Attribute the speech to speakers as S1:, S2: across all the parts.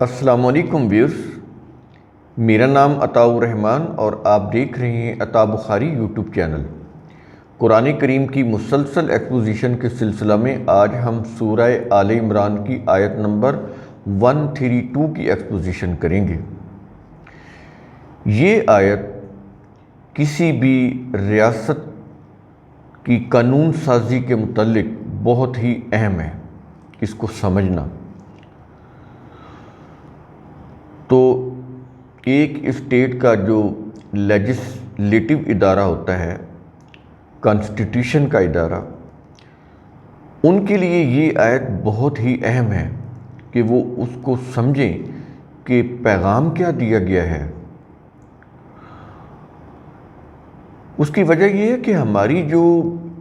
S1: السلام علیکم ویورز، میرا نام عطاء الرحمن اور آپ دیکھ رہے ہیں عطاء بخاری یوٹیوب چینل۔ قرآن کریم کی مسلسل ایکسپوزیشن کے سلسلہ میں آج ہم سورہ آل عمران کی آیت نمبر 132 کی ایکسپوزیشن کریں گے۔ یہ آیت کسی بھی ریاست کی قانون سازی کے متعلق بہت ہی اہم ہے، اس کو سمجھنا۔ تو ایک اسٹیٹ کا جو لیجسلیٹو ادارہ ہوتا ہے، کانسٹیٹیوشن کا ادارہ، ان کے لیے یہ آیت بہت ہی اہم ہے کہ وہ اس کو سمجھیں کہ پیغام کیا دیا گیا ہے۔ اس کی وجہ یہ ہے کہ ہماری جو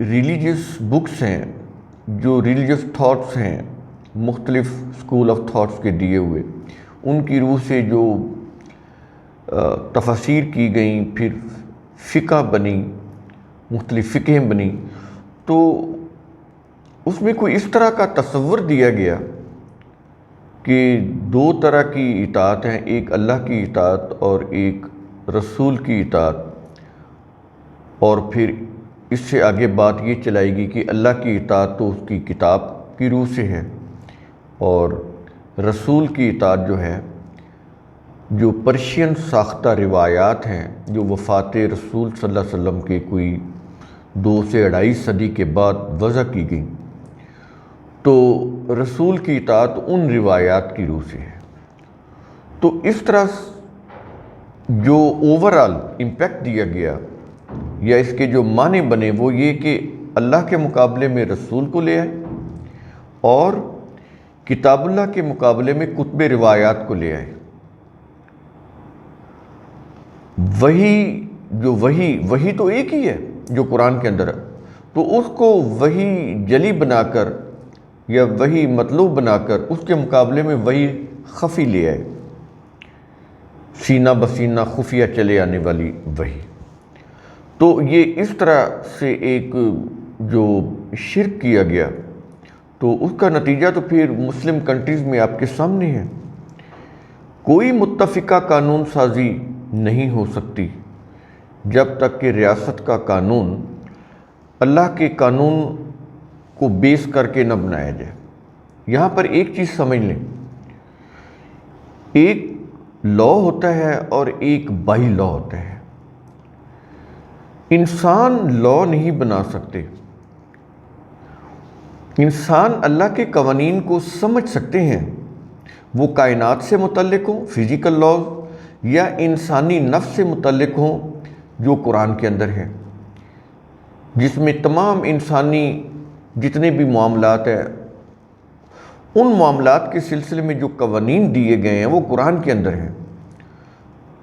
S1: ریلیجس بکس ہیں، جو ریلیجس تھاٹس ہیں، مختلف اسکول آف تھاٹس کے دیے ہوئے، ان کی روح سے جو تفاسیر کی گئیں، پھر فقہ بنی، مختلف فقہیں بنی، تو اس میں کوئی اس طرح کا تصور دیا گیا کہ دو طرح کی اطاعت ہیں، ایک اللہ کی اطاعت اور ایک رسول کی اطاعت، اور پھر اس سے آگے بات یہ چلائے گی کہ اللہ کی اطاعت تو اس کی کتاب کی روح سے ہے، اور رسول کی اطاعت جو ہے، جو پرشین ساختہ روایات ہیں جو وفات رسول صلی اللہ علیہ وسلم کے کوئی 2 سے 2.5 صدی کے بعد وضع کی گئی، تو رسول کی اطاعت ان روایات کی روح سے ہے۔ تو اس طرح جو اوورآل امپیکٹ دیا گیا یا اس کے جو معنی بنے وہ یہ کہ اللہ کے مقابلے میں رسول کو لے آئے اور کتاب اللہ کے مقابلے میں کتب روایات کو لے آئے۔ وہی تو ایک ہی ہے جو قرآن کے اندر ہے، تو اس کو وہی جلی بنا کر یا وہی مطلوب بنا کر اس کے مقابلے میں وہی خفی لے آئے، سینہ بسینہ خفیہ چلے آنے والی وہی۔ تو یہ اس طرح سے ایک جو شرک کیا گیا، تو اس کا نتیجہ تو پھر مسلم کنٹریز میں آپ کے سامنے ہے۔ کوئی متفقہ قانون سازی نہیں ہو سکتی جب تک کہ ریاست کا قانون اللہ کے قانون کو بیس کر کے نہ بنایا جائے۔ یہاں پر ایک چیز سمجھ لیں، ایک لا ہوتا ہے اور ایک بائی لا ہوتا ہے۔ انسان لا نہیں بنا سکتے، انسان اللہ کے قوانین کو سمجھ سکتے ہیں، وہ کائنات سے متعلق ہوں، فزیکل لاز، یا انسانی نفس سے متعلق ہوں جو قرآن کے اندر ہے، جس میں تمام انسانی جتنے بھی معاملات ہیں، ان معاملات کے سلسلے میں جو قوانین دیے گئے ہیں وہ قرآن کے اندر ہیں۔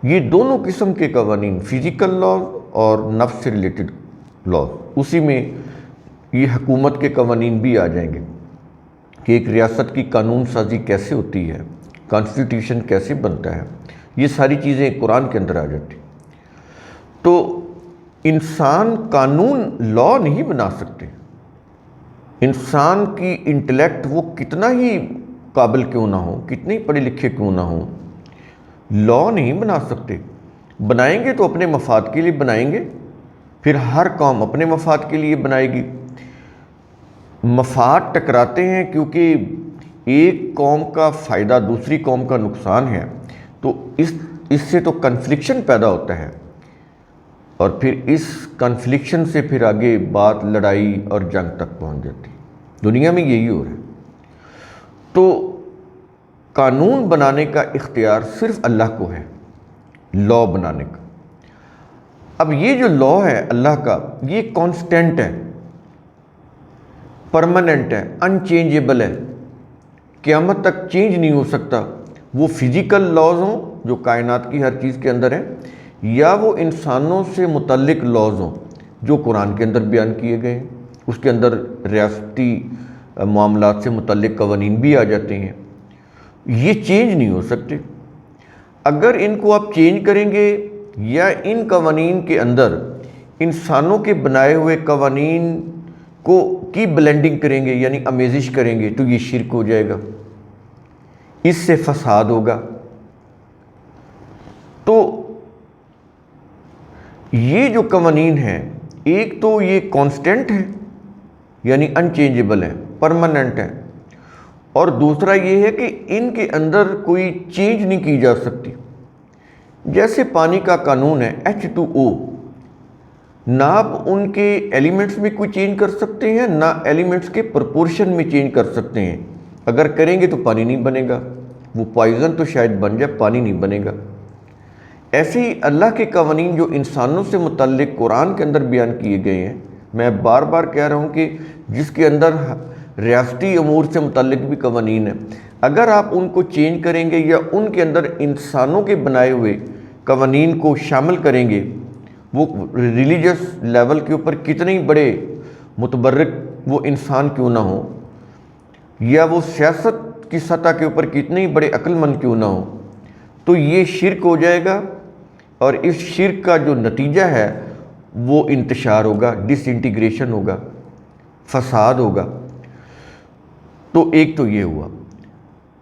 S1: یہ دونوں قسم کے قوانین، فزیکل لاز اور نفس سے ریلیٹڈ لاز، اسی میں یہ حکومت کے قوانین بھی آ جائیں گے کہ ایک ریاست کی قانون سازی کیسے ہوتی ہے، کانسٹیٹیوشن کیسے بنتا ہے، یہ ساری چیزیں قرآن کے اندر آ جاتی۔ تو انسان قانون لا نہیں بنا سکتے، انسان کی انٹلیکٹ وہ کتنا ہی قابل کیوں نہ ہو، کتنے پڑھے لکھے کیوں نہ ہو، لا نہیں بنا سکتے۔ بنائیں گے تو اپنے مفاد کے لیے بنائیں گے، پھر ہر قوم اپنے مفاد کے لیے بنائے گی۔ مفاد ٹکراتے ہیں کیونکہ ایک قوم کا فائدہ دوسری قوم کا نقصان ہے، تو اس سے تو کنفلکشن پیدا ہوتا ہے، اور پھر اس کنفلکشن سے پھر آگے بات لڑائی اور جنگ تک پہنچ جاتی ہے۔ دنیا میں یہی ہو رہا ہے۔ تو قانون بنانے کا اختیار صرف اللہ کو ہے، لا بنانے کا۔ اب یہ جو لا ہے اللہ کا، یہ کانسٹنٹ ہے، پرماننٹ ہے، انچینجیبل ہے، قیامت تک چینج نہیں ہو سکتا۔ وہ فزیکل لاز ہوں جو کائنات کی ہر چیز کے اندر ہیں، یا وہ انسانوں سے متعلق لاز ہوں جو قرآن کے اندر بیان کیے گئے ہیں۔ اس کے اندر ریاستی معاملات سے متعلق قوانین بھی آ جاتے ہیں، یہ چینج نہیں ہو سکتے۔ اگر ان کو آپ چینج کریں گے یا ان قوانین کے اندر انسانوں کے بنائے ہوئے قوانین کی بلینڈنگ کریں گے، یعنی امیزش کریں گے، تو یہ شرک ہو جائے گا۔ اس سے فساد ہوگا۔ تو یہ جو قوانین ہیں، ایک تو یہ کانسٹنٹ ہے، یعنی انچینجبل ہے، پرماننٹ ہے، اور دوسرا یہ ہے کہ ان کے اندر کوئی چینج نہیں کی جا سکتی۔ جیسے پانی کا قانون ہے H2O، نہ آپ ان کے ایلیمنٹس میں کوئی چینج کر سکتے ہیں، نہ ایلیمنٹس کے پرپورشن میں چینج کر سکتے ہیں۔ اگر کریں گے تو پانی نہیں بنے گا، وہ پوائزن تو شاید بن جائے، پانی نہیں بنے گا۔ ایسے ہی اللہ کے قوانین جو انسانوں سے متعلق قرآن کے اندر بیان کیے گئے ہیں، میں بار بار کہہ رہا ہوں کہ جس کے اندر ریاستی امور سے متعلق بھی قوانین ہیں، اگر آپ ان کو چینج کریں گے یا ان کے اندر انسانوں کے بنائے ہوئے قوانین کو شامل کریں گے، وہ ریلیجس لیول کے اوپر کتنے ہی بڑے متبرک وہ انسان کیوں نہ ہو، یا وہ سیاست کی سطح کے اوپر کتنے ہی بڑے عقل مند کیوں نہ ہو، تو یہ شرک ہو جائے گا، اور اس شرک کا جو نتیجہ ہے وہ انتشار ہوگا، ڈس انٹیگریشن ہوگا، فساد ہوگا۔ تو ایک تو یہ ہوا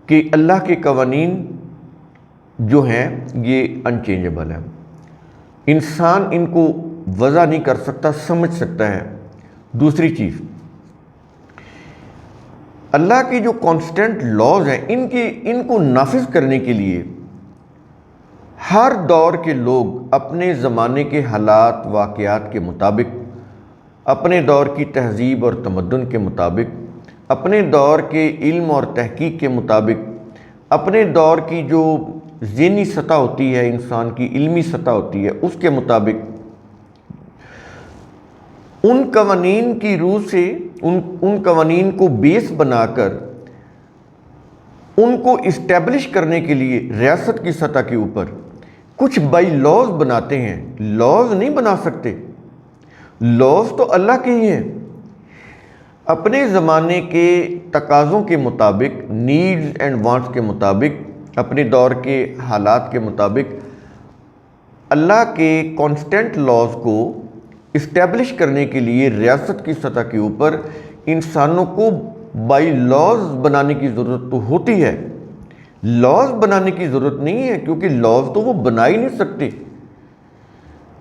S1: کہ اللہ کے قوانین جو ہیں یہ انچینجبل ہیں، انسان ان کو وضع نہیں کر سکتا، سمجھ سکتا ہے۔ دوسری چیز، اللہ کی جو کانسٹنٹ لاز ہیں، ان کو نافذ کرنے کے لیے ہر دور کے لوگ اپنے زمانے کے حالات واقعات کے مطابق، اپنے دور کی تہذیب اور تمدن کے مطابق، اپنے دور کے علم اور تحقیق کے مطابق، اپنے دور کی جو ذہنی سطح ہوتی ہے، انسان کی علمی سطح ہوتی ہے، اس کے مطابق ان قوانین کی روح سے ان قوانین کو بیس بنا کر ان کو اسٹیبلش کرنے کے لیے ریاست کی سطح کے اوپر کچھ بائی لاز بناتے ہیں۔ لاز نہیں بنا سکتے، لاز تو اللہ کے ہی ہیں۔ اپنے زمانے کے تقاضوں کے مطابق، نیڈز اینڈ وانٹس کے مطابق، اپنے دور کے حالات کے مطابق اللہ کے کانسٹنٹ لاز کو اسٹیبلش کرنے کے لیے ریاست کی سطح کے اوپر انسانوں کو بائی لاز بنانے کی ضرورت تو ہوتی ہے۔ لاز بنانے کی ضرورت نہیں ہے، کیونکہ لاز تو وہ بنا ہی نہیں سکتے۔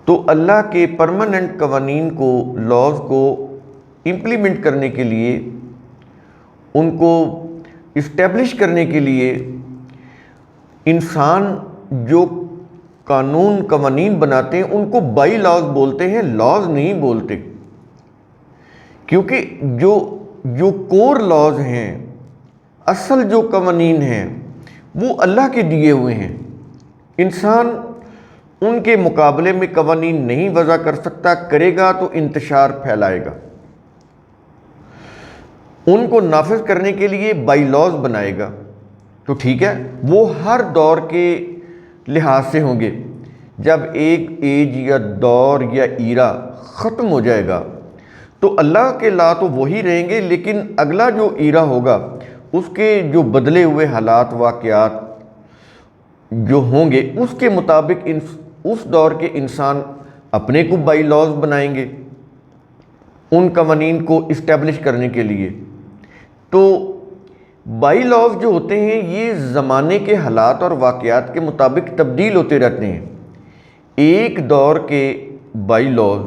S1: تو اللہ کے پرماننٹ قوانین کو، لاز کو امپلیمنٹ کرنے کے لیے، ان کو اسٹیبلش کرنے کے لیے انسان جو قوانین بناتے ہیں ان کو بائی لاز بولتے ہیں، لاز نہیں بولتے، کیونکہ جو کور لاز ہیں، اصل جو قوانین ہیں وہ اللہ کے دیے ہوئے ہیں۔ انسان ان کے مقابلے میں قوانین نہیں وضع کر سکتا، کرے گا تو انتشار پھیلائے گا۔ ان کو نافذ کرنے کے لیے بائی لاز بنائے گا، تو ٹھیک ہے، وہ ہر دور کے لحاظ سے ہوں گے۔ جب ایک ایج یا دور یا ایرا ختم ہو جائے گا تو اللہ کے لا تو وہی رہیں گے، لیکن اگلا جو ایرا ہوگا اس کے جو بدلے ہوئے حالات واقعات جو ہوں گے اس کے مطابق اس دور کے انسان اپنے کو بائی لاز بنائیں گے ان قوانین کو اسٹیبلش کرنے کے لیے۔ تو بائی لاز جو ہوتے ہیں یہ زمانے کے حالات اور واقعات کے مطابق تبدیل ہوتے رہتے ہیں۔ ایک دور کے بائی لاز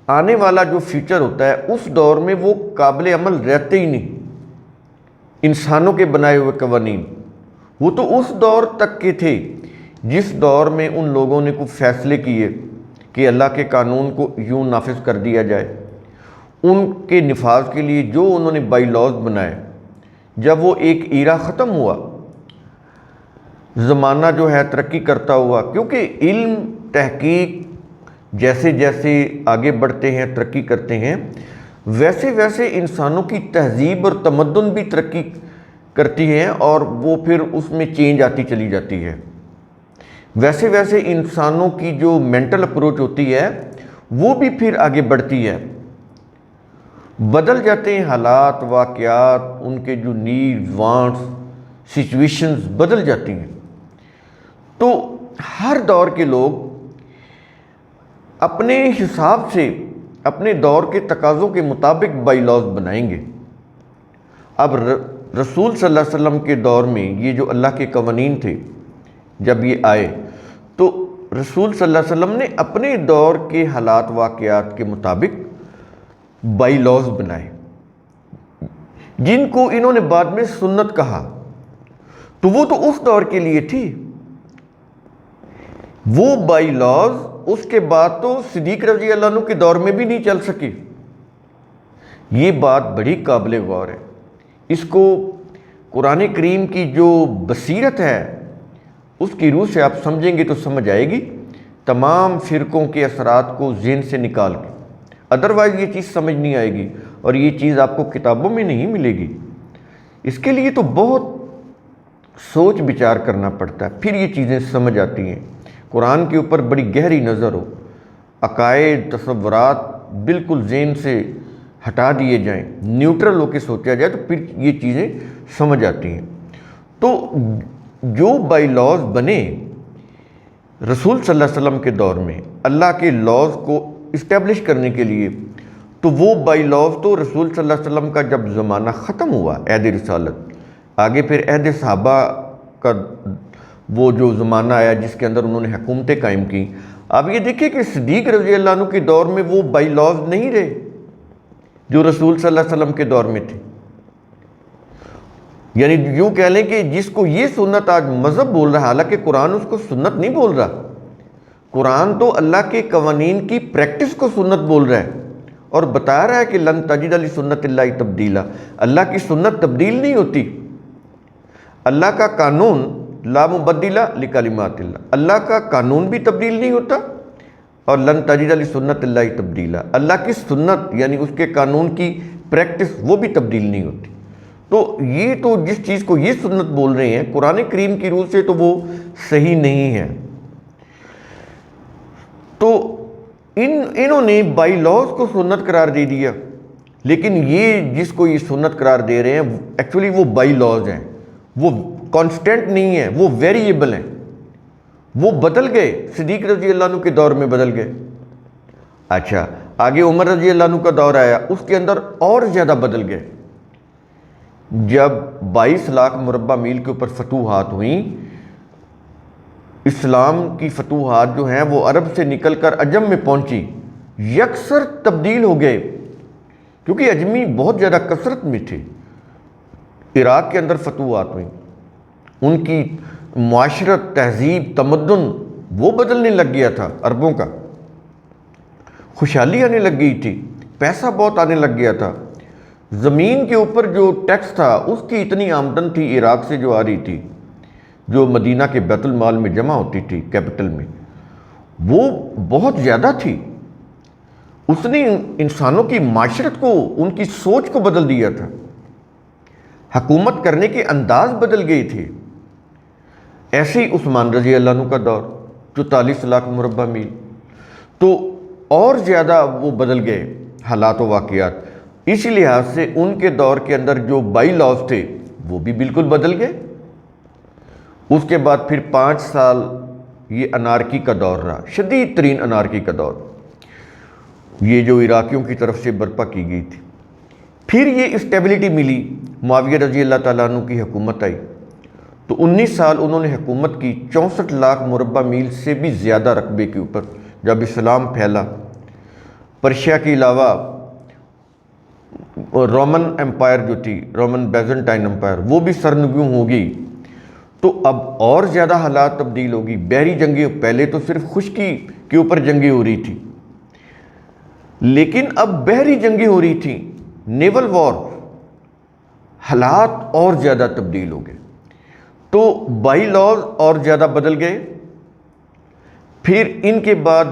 S1: آنے والا جو فیوچر ہوتا ہے اس دور میں وہ قابل عمل رہتے ہی نہیں۔ انسانوں کے بنائے ہوئے قوانین وہ تو اس دور تک کے تھے جس دور میں ان لوگوں نے کوئی فیصلے کیے کہ اللہ کے قانون کو یوں نافذ کر دیا جائے۔ ان کے نفاذ کے لیے جو انہوں نے بائی لاز بنائے، جب وہ ایک ایرا ختم ہوا، زمانہ جو ہے ترقی کرتا ہوا، کیونکہ علم، تحقیق جیسے جیسے آگے بڑھتے ہیں، ترقی کرتے ہیں، ویسے ویسے انسانوں کی تہذیب اور تمدن بھی ترقی کرتی ہیں، اور وہ پھر اس میں چینج آتی چلی جاتی ہے۔ ویسے ویسے انسانوں کی جو مینٹل اپروچ ہوتی ہے وہ بھی پھر آگے بڑھتی ہے، بدل جاتے ہیں حالات واقعات، ان کے جو نیڈ وانٹس سچویشنز بدل جاتی ہیں۔ تو ہر دور کے لوگ اپنے حساب سے اپنے دور کے تقاضوں کے مطابق بائی لاز بنائیں گے۔ اب رسول صلی اللہ علیہ وسلم کے دور میں یہ جو اللہ کے قوانین تھے جب یہ آئے تو رسول صلی اللہ علیہ وسلم نے اپنے دور کے حالات واقعات کے مطابق بائی لاز بنائے، جن کو انہوں نے بعد میں سنت کہا۔ تو وہ تو اس دور کے لیے تھی، وہ بائی لاز اس کے بعد تو صدیق رضی اللہ عنہ کے دور میں بھی نہیں چل سکی۔ یہ بات بڑی قابل غور ہے، اس کو قرآن کریم کی جو بصیرت ہے اس کی روح سے آپ سمجھیں گے تو سمجھ آئے گی، تمام فرقوں کے اثرات کو ذہن سے نکال کے، ادروائز یہ چیز سمجھ نہیں آئے گی اور یہ چیز آپ کو کتابوں میں نہیں ملے گی۔ اس کے لیے تو بہت سوچ بچار کرنا پڑتا ہے، پھر یہ چیزیں سمجھ آتی ہیں۔ قرآن کے اوپر بڑی گہری نظر ہو، عقائد تصورات بالکل ذہن سے ہٹا دیے جائیں، نیوٹرل ہو کے سوچا جائے تو پھر یہ چیزیں سمجھ آتی ہیں۔ تو جو بائی لاز بنے رسول صلی اللہ علیہ وسلم کے دور میں اللہ کے لاز کو اسٹیبلش کرنے کے لیے، تو وہ بائی لاز تو رسول صلی اللہ علیہ وسلم کا جب زمانہ ختم ہوا عہد رسالت، آگے پھر عہد صحابہ کا وہ جو زمانہ آیا جس کے اندر انہوں نے حکومتیں قائم کی، اب یہ دیکھیں کہ صدیق رضی اللہ عنہ کے دور میں وہ بائی لاز نہیں رہے جو رسول صلی اللہ علیہ وسلم کے دور میں تھے۔ یعنی یوں کہہ لیں کہ جس کو یہ سنت آج مذہب بول رہا ہے، حالانکہ قرآن اس کو سنت نہیں بول رہا، قرآن تو اللہ کے قوانین کی پریکٹس کو سنت بول رہا ہے اور بتا رہا ہے کہ لن تجد لسنت اللہ تبدیلا، اللہ کی سنت تبدیل نہیں ہوتی، اللہ کا قانون لا مبدل لکلمات اللہ، اللہ کا قانون بھی تبدیل نہیں ہوتا اور لن تجد لسنت اللہ تبدیلا، اللہ کی سنت یعنی اس کے قانون کی پریکٹس وہ بھی تبدیل نہیں ہوتی۔ تو یہ تو جس چیز کو یہ سنت بول رہے ہیں قرآن کریم کی روح سے تو وہ صحیح نہیں ہے۔ تو انہوں نے بائی لاز کو سنت قرار دے دیا، لیکن یہ جس کو یہ سنت قرار دے رہے ہیں ایکچولی وہ بائی لاز ہیں، وہ کانسٹنٹ نہیں ہیں، وہ ویریبل ہیں، وہ بدل گئے، صدیق رضی اللہ عنہ کے دور میں بدل گئے۔ اچھا، آگے عمر رضی اللہ عنہ کا دور آیا، اس کے اندر اور زیادہ بدل گئے۔ جب 22 لاکھ مربع میل کے اوپر فتوحات ہوئیں، اسلام کی فتوحات جو ہیں وہ عرب سے نکل کر عجم میں پہنچی، یکسر تبدیل ہو گئے، کیونکہ عجمی بہت زیادہ کثرت میں تھے۔ عراق کے اندر فتوحات ہوئیں، ان کی معاشرت، تہذیب، تمدن وہ بدلنے لگ گیا تھا، عربوں کا خوشحالی آنے لگ گئی تھی، پیسہ بہت آنے لگ گیا تھا، زمین کے اوپر جو ٹیکس تھا اس کی اتنی آمدن تھی عراق سے جو آ رہی تھی، جو مدینہ کے بیت المال میں جمع ہوتی تھی کیپٹل میں، وہ بہت زیادہ تھی۔ اس نے انسانوں کی معاشرت کو، ان کی سوچ کو بدل دیا تھا، حکومت کرنے کے انداز بدل گئے تھے۔ ایسے ہی عثمان رضی اللہ عنہ کا دور 44 لاکھ مربع میل، تو اور زیادہ وہ بدل گئے حالات و واقعات۔ اسی لحاظ سے ان کے دور کے اندر جو بائی لاز تھے وہ بھی بالکل بدل گئے۔ اس کے بعد پھر 5 سال یہ انارکی کا دور رہا، شدید ترین انارکی کا دور، یہ جو عراقیوں کی طرف سے برپا کی گئی تھی۔ پھر یہ اسٹیبلٹی ملی، معاویہ رضی اللہ تعالیٰ عنہ کی حکومت آئی، تو 19 سال انہوں نے حکومت کی، 64 لاکھ مربع میل سے بھی زیادہ رقبے کے اوپر جب اسلام پھیلا۔ پرشیا کے علاوہ رومن امپائر جو تھی، رومن بیزنٹائن امپائر، وہ بھی سرنگوں ہو گئی، تو اب اور زیادہ حالات تبدیل ہوگی۔ بحری جنگیں، پہلے تو صرف خشکی کے اوپر جنگیں ہو رہی تھی، لیکن اب بحری جنگیں ہو رہی تھیں، نیول وار، حالات اور زیادہ تبدیل ہو گئے، تو بائی لاز اور زیادہ بدل گئے۔ پھر ان کے بعد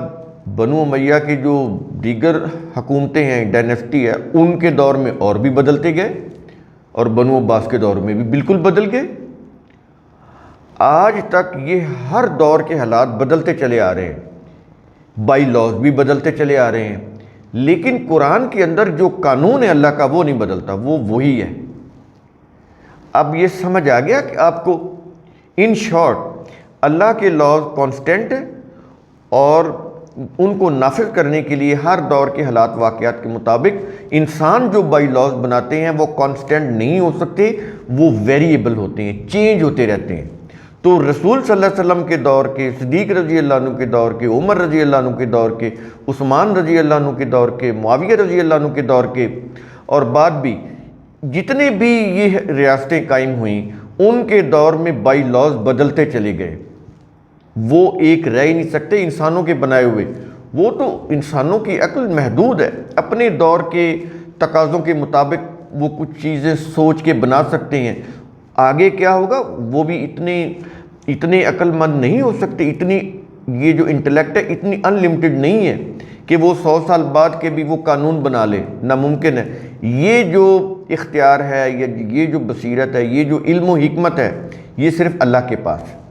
S1: بنو امیہ کے جو دیگر حکومتیں ہیں، ڈائنیسٹی ہے، ان کے دور میں اور بھی بدلتے گئے، اور بنو عباس کے دور میں بھی بالکل بدل گئے۔ آج تک یہ ہر دور کے حالات بدلتے چلے آ رہے ہیں، بائی لاز بھی بدلتے چلے آ رہے ہیں، لیکن قرآن کے اندر جو قانون ہے اللہ کا وہ نہیں بدلتا، وہ وہی ہے۔ اب یہ سمجھ آ گیا کہ آپ کو ان شارٹ اللہ کے لاز کانسٹنٹ ہیں اور ان کو نافذ کرنے کے لیے ہر دور کے حالات واقعات کے مطابق انسان جو بائی لاز بناتے ہیں وہ کانسٹنٹ نہیں ہو سکتے، وہ ویریبل ہوتے ہیں، چینج ہوتے رہتے ہیں۔ تو رسول صلی اللہ علیہ وسلم کے دور کے، صدیق رضی اللہ عنہ کے دور کے، عمر رضی اللہ عنہ کے دور کے، عثمان رضی اللہ عنہ کے دور کے، معاویہ رضی اللہ عنہ کے دور کے، اور بعد بھی جتنے بھی یہ ریاستیں قائم ہوئیں ان کے دور میں بائی لاز بدلتے چلے گئے۔ وہ ایک رہ ہی نہیں سکتے انسانوں کے بنائے ہوئے، وہ تو انسانوں کی عقل محدود ہے، اپنے دور کے تقاضوں کے مطابق وہ کچھ چیزیں سوچ کے بنا سکتے ہیں۔ آگے کیا ہوگا وہ بھی اتنے عقل مند نہیں ہو سکتے، اتنی یہ جو انٹلیکٹ ہے اتنی ان لمٹڈ نہیں ہے کہ وہ 100 سال بعد کے بھی وہ قانون بنا لے، ناممکن ہے۔ یہ جو اختیار ہے، یہ جو بصیرت ہے، یہ جو علم و حکمت ہے، یہ صرف اللہ کے پاس ہے۔